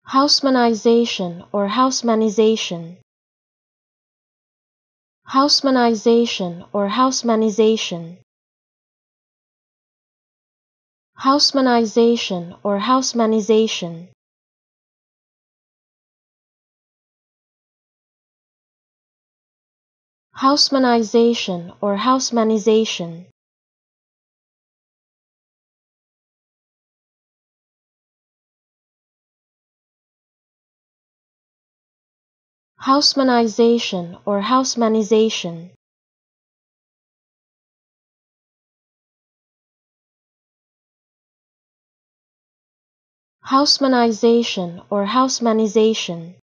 Haussmannisation or Haussmannisation. Haussmannisation or Haussmannisation. Haussmannisation or Haussmannisation. Haussmannisation or Haussmannisation. Haussmannisation or Haussmannisation. Haussmannisation or Haussmannisation.